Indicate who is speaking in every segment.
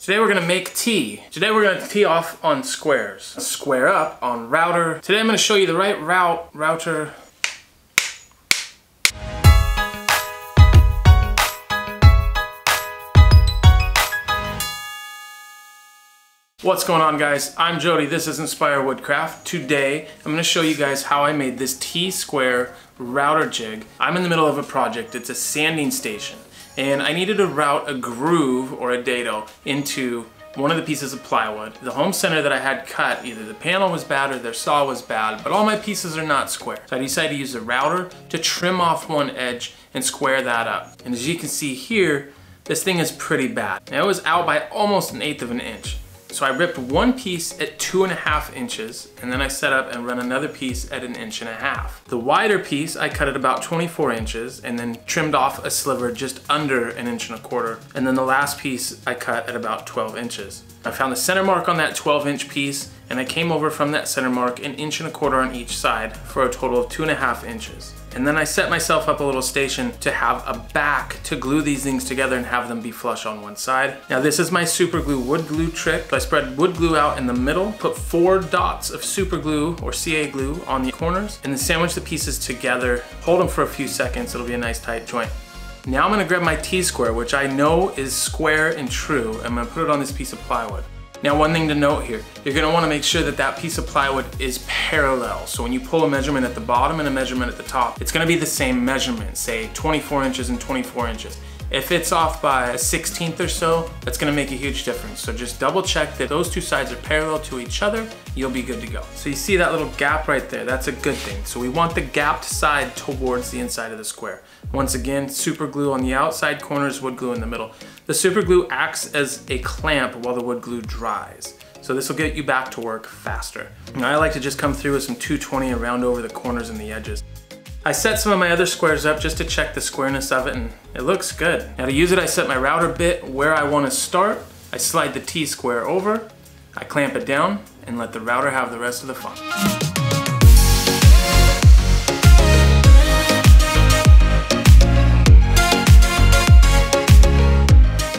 Speaker 1: Today we're gonna make tea. Today we're gonna tee off on squares. Square up on router. Today I'm gonna show you the right router. What's going on, guys? I'm Jody, this is Inspire Woodcraft. Today I'm gonna show you guys how I made this T-square router jig. I'm in the middle of a project. It's a sanding station. And I needed to route a groove or a dado into one of the pieces of plywood. The home center that I had cut, either the panel was bad or their saw was bad, but all my pieces are not square. So I decided to use a router to trim off one edge and square that up. And as you can see here, this thing is pretty bad. Now it was out by almost 1/8 of an inch. So I ripped one piece at 2.5 inches, and then I set up and run another piece at 1.5 inches. The wider piece, I cut at about 24 inches and then trimmed off a sliver just under 1.25 inches. And then the last piece I cut at about 12 inches. I found the center mark on that 12-inch piece, and I came over from that center mark 1.25 inches on each side for a total of 2.5 inches. And then I set myself up a little station to have a back to glue these things together and have them be flush on one side. Now this is my super glue wood glue trick. So I spread wood glue out in the middle, put 4 dots of super glue or CA glue on the corners, and then sandwich the pieces together, hold them for a few seconds, it'll be a nice tight joint. Now I'm gonna grab my T-square, which I know is square and true. I'm gonna put it on this piece of plywood. Now one thing to note here, you're gonna wanna make sure that that piece of plywood is parallel. So when you pull a measurement at the bottom and a measurement at the top, it's gonna be the same measurement, say 24 inches and 24 inches. If it's off by a 1/16 or so, that's gonna make a huge difference. So just double check that those two sides are parallel to each other, you'll be good to go. So you see that little gap right there, that's a good thing. So we want the gapped side towards the inside of the square. Once again, super glue on the outside corners, wood glue in the middle. The super glue acts as a clamp while the wood glue dries. So this will get you back to work faster. Now I like to just come through with some 220 around over the corners and the edges. I set some of my other squares up just to check the squareness of it, and it looks good. Now to use it, I set my router bit where I want to start. I slide the T-square over, I clamp it down, and let the router have the rest of the fun.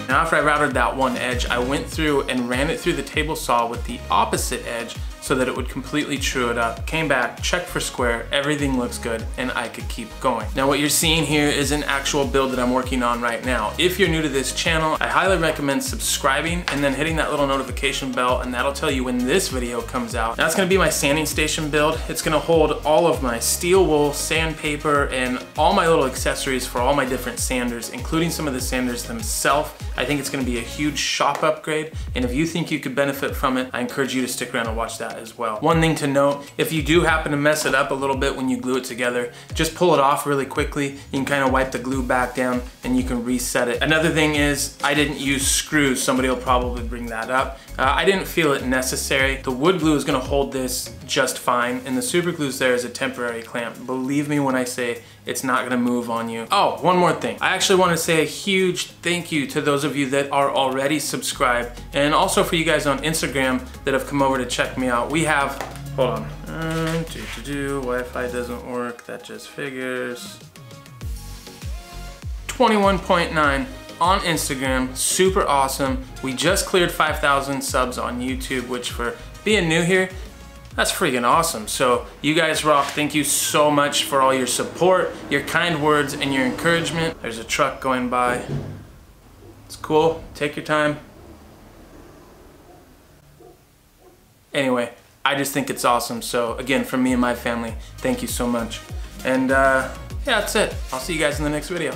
Speaker 1: Now after I routed that one edge, I went through and ran it through the table saw with the opposite edge so that it would completely true it up. Came back, checked for square, everything looks good, and I could keep going. Now what you're seeing here is an actual build that I'm working on right now. If you're new to this channel, I highly recommend subscribing and then hitting that little notification bell, and that'll tell you when this video comes out. Now it's gonna be my sanding station build. It's gonna hold all of my steel wool, sandpaper, and all my little accessories for all my different sanders, including some of the sanders themselves. I think it's gonna be a huge shop upgrade, and if you think you could benefit from it, I encourage you to stick around and watch that as well. One thing to note, if you do happen to mess it up a little bit when you glue it together, just pull it off really quickly. You can kind of wipe the glue back down and you can reset it. Another thing is, I didn't use screws. Somebody will probably bring that up. I didn't feel it necessary. The wood glue is gonna hold this just fine, and the super glue's there as a temporary clamp. Believe me when I say it's not gonna move on you. Oh, one more thing. I actually want to say a huge thank you to those of you that are already subscribed, and also for you guys on Instagram that have come over to check me out. We have, hold on, Wi-Fi doesn't work, that just figures. 21.9 on Instagram, super awesome. We just cleared 5,000 subs on YouTube, which for being new here, that's freaking awesome. So you guys rock. Thank you so much for all your support, your kind words, and your encouragement. There's a truck going by. It's cool, take your time. Anyway, I just think it's awesome. So again, from me and my family, thank you so much. And yeah, that's it. I'll see you guys in the next video.